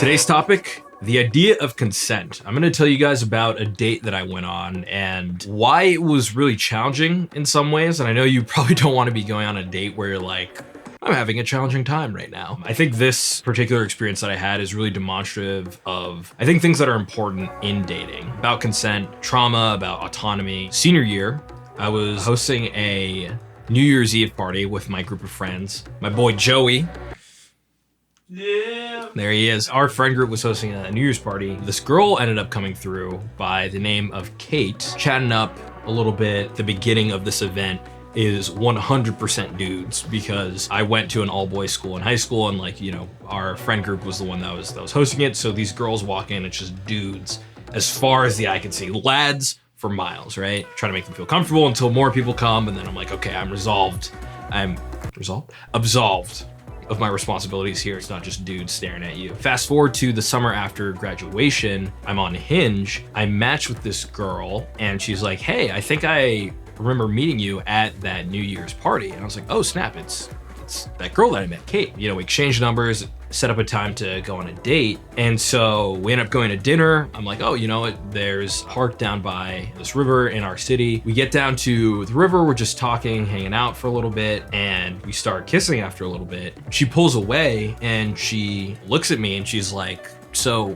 Today's topic, the idea of consent. I'm going to tell you guys about a date that I went on and why it was really challenging in some ways. And I know you probably don't want to be going on a date where you're like, I'm having a challenging time right now. I think this particular experience that I had is really demonstrative of, I think, things that are important in dating. About consent, trauma, about autonomy. Senior year, I was hosting a New Year's Eve party with my group of friends. My boy Joey. Yeah. There he is. Our friend group was hosting a New Year's party. This girl ended up coming through by the name of Kate, chatting up a little bit. The beginning of this event is 100% dudes because I went to an all-boys school in high school, and our friend group was the one that was hosting it. So these girls walk in, it's just dudes as far as the eye can see, lads for miles, right? Trying to make them feel comfortable until more people come, and then I'm like, okay, I'm absolved of my responsibilities here. It's not just dudes staring at you. Fast forward to the summer after graduation, I'm on Hinge. I match with this girl and she's like, hey, I think I remember meeting you at that New Year's party. And I was like, oh snap, it's that girl that I met, Kate. We exchanged numbers, set up a time to go on a date. And so we end up going to dinner. I'm like, oh, you know what? There's a park down by this river in our city. We get down to the river. We're just talking, hanging out for a little bit. And we start kissing after a little bit. She pulls away and she looks at me and she's like, so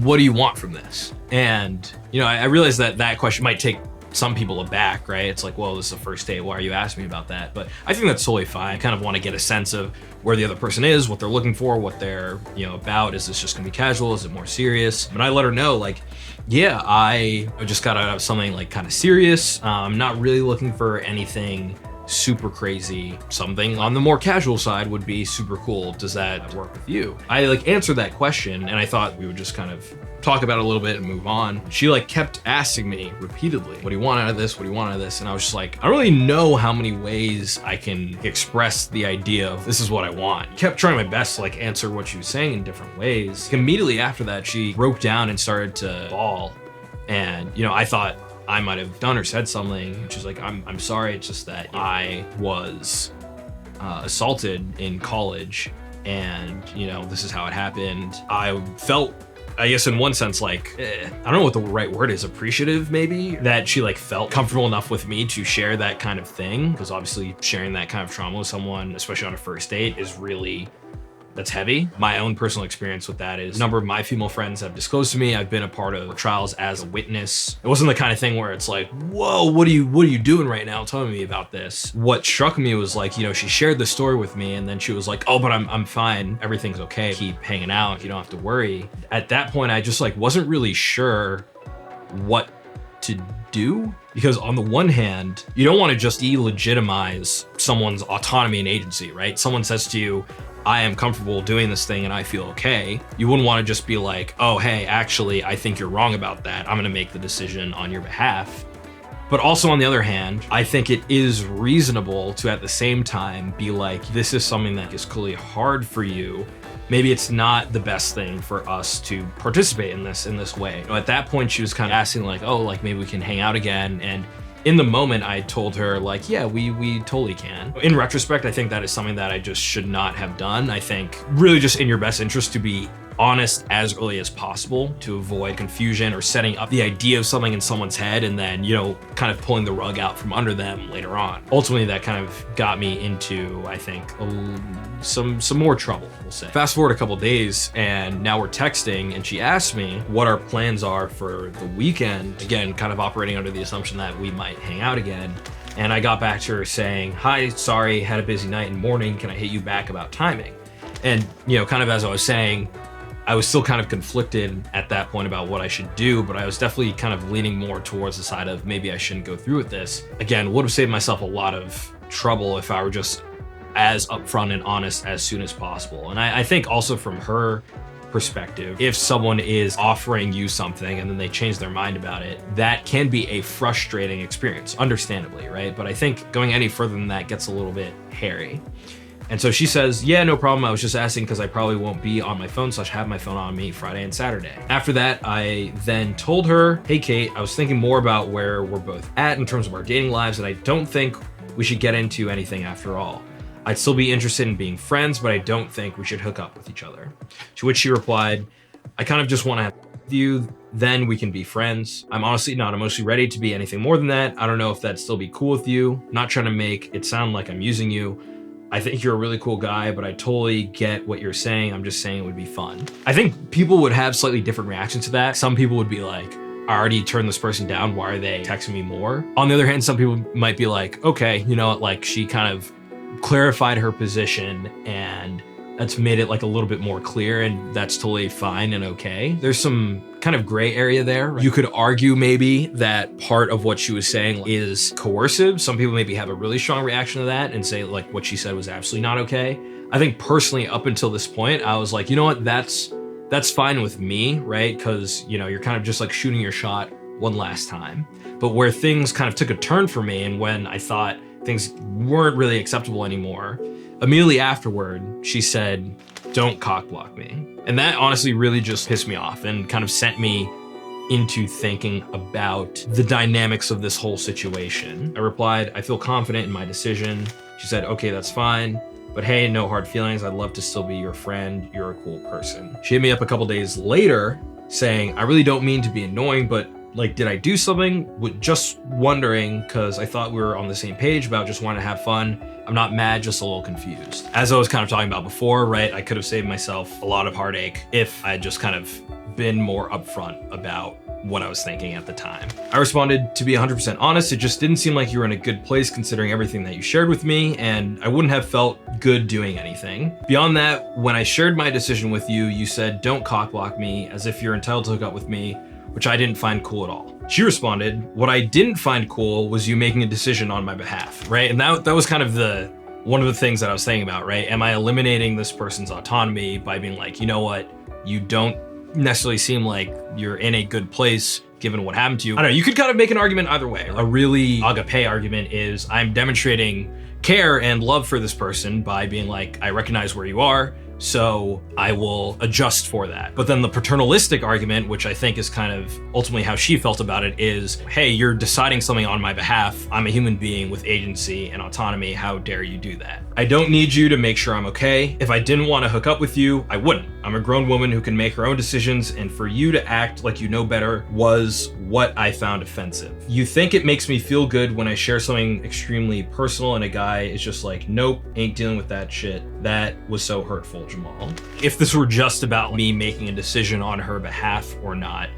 what do you want from this? And, I realized that question might take some people aback, right? It's like, well, this is a first date. Why are you asking me about that? But I think that's totally fine. I kind of want to get a sense of where the other person is, what they're looking for, what they're, about. Is this just gonna be casual? Is it more serious? But I let her know, like, yeah, I just got out of something like kind of serious. I'm not really looking for anything super crazy. Something on the more casual side would be super cool. Does that work with you? I answered that question and I thought we would just kind of talk about it a little bit and move on. She kept asking me repeatedly, what do you want out of this? What do you want out of this? And I was just like, I don't really know how many ways I can express the idea of this is what I want. Kept trying my best to answer what she was saying in different ways. Immediately after that, she broke down and started to bawl. And, I thought I might have done or said something. She's like, I'm sorry. It's just that I was assaulted in college and, this is how it happened. I felt, I guess in one sense, I don't know what the right word is, appreciative maybe, that she felt comfortable enough with me to share that kind of thing. Because obviously sharing that kind of trauma with someone, especially on a first date, is really, that's heavy. My own personal experience with that is a number of my female friends have disclosed to me. I've been a part of trials as a witness. It wasn't the kind of thing where it's like, whoa, what are you doing right now? Telling me about this. What struck me was she shared the story with me and then she was like, oh, but I'm fine. Everything's okay. Keep hanging out. You don't have to worry. At that point, I just wasn't really sure what to do. Because on the one hand, you don't want to just delegitimize someone's autonomy and agency, right? Someone says to you, I am comfortable doing this thing and I feel okay. You wouldn't want to just be like, oh, hey, actually, I think you're wrong about that. I'm going to make the decision on your behalf. But also on the other hand, I think it is reasonable to at the same time be like, this is something that is clearly hard for you. Maybe it's not the best thing for us to participate in this way. At that point, she was kind of asking maybe we can hang out again. And in the moment, I told her yeah, we totally can. In retrospect, I think that is something that I just should not have done. I think really just in your best interest to be honest as early as possible to avoid confusion or setting up the idea of something in someone's head and then, kind of pulling the rug out from under them later on. Ultimately, that kind of got me into, I think, some more trouble, we'll say. Fast forward a couple days and now we're texting and she asked me what our plans are for the weekend. Again, kind of operating under the assumption that we might hang out again. And I got back to her saying, hi, sorry, had a busy night and morning. Can I hit you back about timing? And, kind of as I was saying, I was still kind of conflicted at that point about what I should do, but I was definitely kind of leaning more towards the side of maybe I shouldn't go through with this. Again, would have saved myself a lot of trouble if I were just as upfront and honest as soon as possible. And I think also from her perspective, if someone is offering you something and then they change their mind about it, that can be a frustrating experience, understandably, right? But I think going any further than that gets a little bit hairy. And so she says, yeah, no problem. I was just asking because I probably won't be on my phone, so I have my phone on me Friday and Saturday. After that, I then told her, hey, Kate, I was thinking more about where we're both at in terms of our dating lives, and I don't think we should get into anything after all. I'd still be interested in being friends, but I don't think we should hook up with each other. To which she replied, I kind of just want to have with you, then we can be friends. I'm honestly not emotionally ready to be anything more than that. I don't know if that'd still be cool with you. Not trying to make it sound like I'm using you. I think you're a really cool guy, but I totally get what you're saying. I'm just saying it would be fun. I think people would have slightly different reactions to that. Some people would be like, I already turned this person down. Why are they texting me more? On the other hand, some people might be like, okay, you know what, like she kind of clarified her position and that's made it like a little bit more clear, and that's totally fine and okay. There's some kind of gray area there. Right? You could argue maybe that part of what she was saying is coercive. Some people maybe have a really strong reaction to that and say like what she said was absolutely not okay. I think personally up until this point, I was like, you know what, that's fine with me, right? Because, you know, you're kind of just like shooting your shot one last time. But where things kind of took a turn for me and when I thought things weren't really acceptable anymore, immediately afterward, she said, don't cock block me. And that honestly really just pissed me off and kind of sent me into thinking about the dynamics of this whole situation. I replied, I feel confident in my decision. She said, okay, that's fine. But hey, no hard feelings. I'd love to still be your friend. You're a cool person. She hit me up a couple days later saying, I really don't mean to be annoying, but like, did I do something? Just wondering, because I thought we were on the same page about just wanting to have fun. I'm not mad, just a little confused. As I was kind of talking about before, right? I could have saved myself a lot of heartache if I had just kind of been more upfront about what I was thinking at the time. I responded, to be 100% honest, it just didn't seem like you were in a good place considering everything that you shared with me, and I wouldn't have felt good doing anything. Beyond that, when I shared my decision with you, you said, don't cockblock me, as if you're entitled to hook up with me, which I didn't find cool at all. She responded, what I didn't find cool was you making a decision on my behalf, right? And that was kind of one of the things that I was thinking about, right? Am I eliminating this person's autonomy by being like, you know what, you don't necessarily seem like you're in a good place given what happened to you. I don't know, you could kind of make an argument either way. A really agape argument is I'm demonstrating care and love for this person by being like, I recognize where you are, so I will adjust for that. But then the paternalistic argument, which I think is kind of ultimately how she felt about it, is, hey, you're deciding something on my behalf. I'm a human being with agency and autonomy. How dare you do that? I don't need you to make sure I'm okay. If I didn't want to hook up with you, I wouldn't. I'm a grown woman who can make her own decisions, and for you to act like you know better was what I found offensive. You think it makes me feel good when I share something extremely personal and a guy is just like, nope, ain't dealing with that shit. That was so hurtful, Jamal. If this were just about me making a decision on her behalf or not,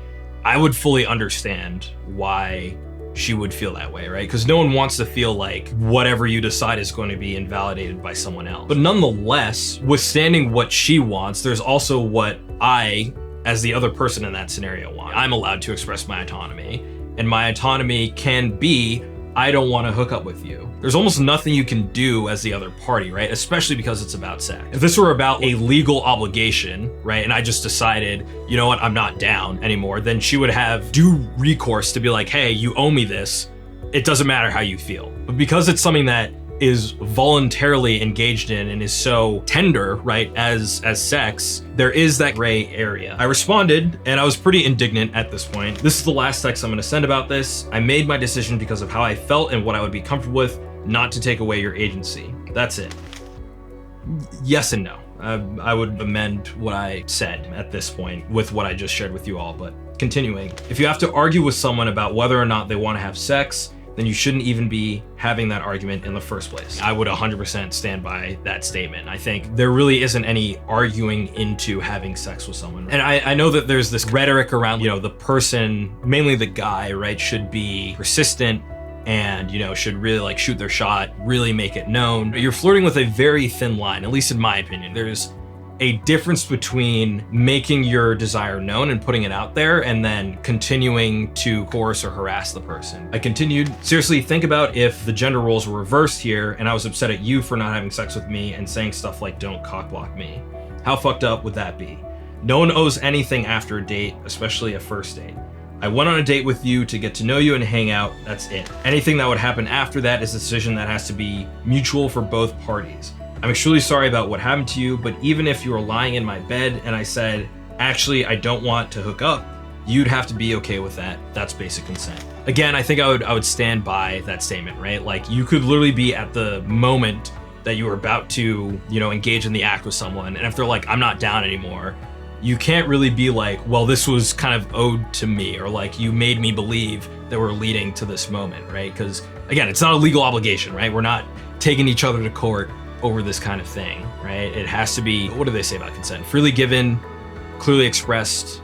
I would fully understand why she would feel that way, right? Because no one wants to feel like whatever you decide is going to be invalidated by someone else. But nonetheless, withstanding what she wants, there's also what I, as the other person in that scenario, want. I'm allowed to express my autonomy, and my autonomy can be, I don't want to hook up with you. There's almost nothing you can do as the other party, right? Especially because it's about sex. If this were about a legal obligation, right, and I just decided, you know what, I'm not down anymore, then she would have due recourse to be like, hey, you owe me this. It doesn't matter how you feel. But because it's something that is voluntarily engaged in and is so tender, right, as sex, there is that gray area. I responded, and I was pretty indignant at this point. This is the last text I'm gonna send about this. I made my decision because of how I felt and what I would be comfortable with, not to take away your agency. That's it. Yes and no. I would amend what I said at this point with what I just shared with you all, but continuing. If you have to argue with someone about whether or not they want to have sex, then you shouldn't even be having that argument in the first place. I would 100% stand by that statement. I think there really isn't any arguing into having sex with someone. And I know that there's this rhetoric around, you know, the person, mainly the guy, right, should be persistent and, you know, should really like shoot their shot, really make it known. You're flirting with a very thin line, at least in my opinion. There's a difference between making your desire known and putting it out there and then continuing to coerce or harass the person. I continued, seriously, think about if the gender roles were reversed here and I was upset at you for not having sex with me and saying stuff like, don't cockblock me. How fucked up would that be? No one owes anything after a date, especially a first date. I went on a date with you to get to know you and hang out, that's it. Anything that would happen after that is a decision that has to be mutual for both parties. I'm extremely sorry about what happened to you, but even if you were lying in my bed and I said, actually, I don't want to hook up, you'd have to be okay with that. That's basic consent. Again, I think I would stand by that statement, right? Like you could literally be at the moment that you were about to, engage in the act with someone, and if they're like, I'm not down anymore, you can't really be like, well, this was kind of owed to me, or like you made me believe that we're leading to this moment, right? Because again, it's not a legal obligation, right? We're not taking each other to court over this kind of thing, right? It has to be, what do they say about consent? Freely given, clearly expressed,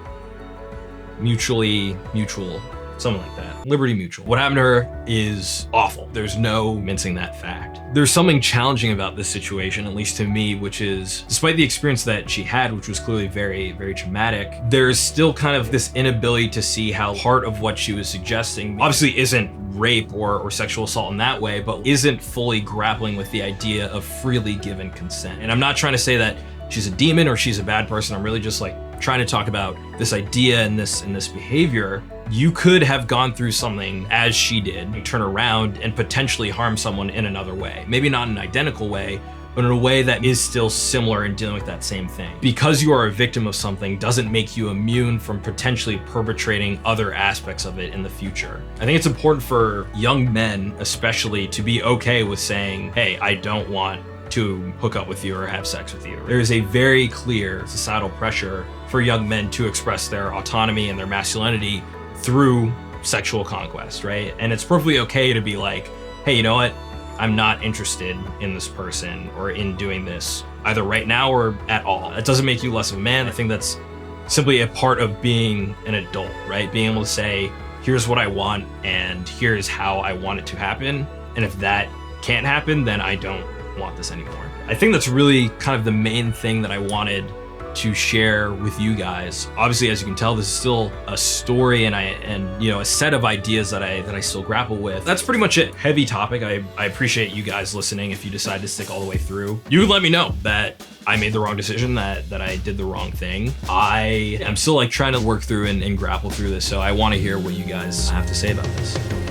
mutually mutual, something like that. Liberty Mutual. What happened to her is awful. There's no mincing that fact. There's something challenging about this situation, at least to me, which is, despite the experience that she had, which was clearly very, very traumatic, there's still kind of this inability to see how part of what she was suggesting obviously isn't rape or sexual assault in that way, but isn't fully grappling with the idea of freely given consent. And I'm not trying to say that she's a demon or she's a bad person. I'm really just like trying to talk about this idea and this behavior. You could have gone through something as she did, turn around and potentially harm someone in another way. Maybe not in an identical way, but in a way that is still similar in dealing with that same thing. Because you are a victim of something doesn't make you immune from potentially perpetrating other aspects of it in the future. I think it's important for young men, especially, to be okay with saying, hey, I don't want to hook up with you or have sex with you. There is a very clear societal pressure for young men to express their autonomy and their masculinity through sexual conquest, right? And it's perfectly okay to be like, hey, you know what? I'm not interested in this person or in doing this either right now or at all. That doesn't make you less of a man. I think that's simply a part of being an adult, right? Being able to say, here's what I want and here's how I want it to happen. And if that can't happen, then I don't want this anymore. I think that's really kind of the main thing that I wanted to share with you guys. Obviously, as you can tell, this is still a story and a set of ideas that I still grapple with. That's pretty much it. Heavy topic. I appreciate you guys listening. If you decide to stick all the way through, you would let me know that I made the wrong decision, that I did the wrong thing. I am still like trying to work through and grapple through this. So I want to hear what you guys have to say about this.